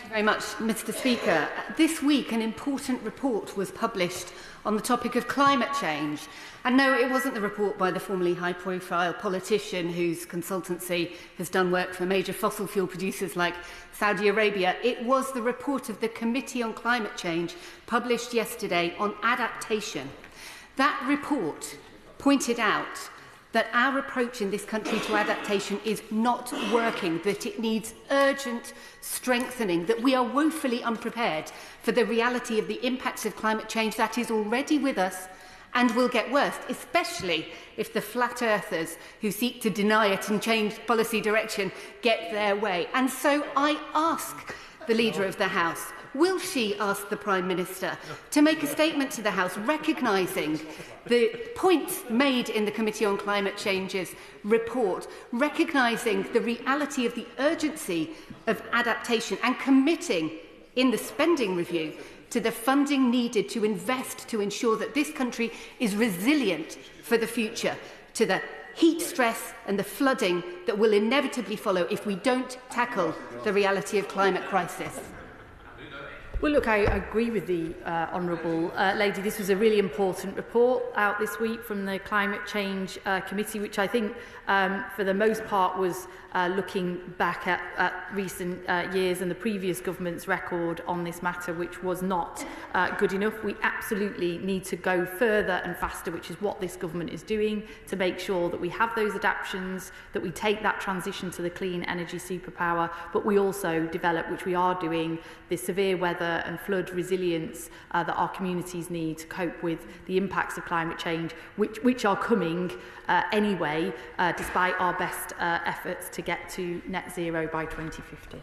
Very much, Mr. Speaker. This week, an important report was published on the topic of climate change. And no, it wasn't the report by the formerly high-profile politician whose consultancy has done work for major fossil fuel producers like Saudi Arabia. It was the report of the Committee on Climate Change published yesterday on adaptation. That report pointed out that our approach in this country to adaptation is not working, that it needs urgent strengthening, that we are woefully unprepared for the reality of the impacts of climate change that is already with us and will get worse, especially if the flat earthers who seek to deny it and change policy direction get their way. And so I ask the Leader of the House, will she ask the Prime Minister to make a statement to the House recognising the points made in the Committee on Climate Change's report, recognising the reality of the urgency of adaptation and committing in the spending review to the funding needed to invest to ensure that this country is resilient for the future to the heat stress and the flooding that will inevitably follow if we don't tackle the reality of climate crisis? Well, look, I agree with the Honourable Lady. This was a really important report out this week from the Climate Change Committee, which I think, for the most part, was looking back at recent years and the previous government's record on this matter, which was not good enough. We absolutely need to go further and faster, which is what this government is doing, to make sure that we have those adaptations, that we take that transition to the clean energy superpower, but we also develop, which we are doing, the severe weather and flood resilience that our communities need to cope with the impacts of climate change, which are coming anyway, despite our best efforts to get to net zero by 2050.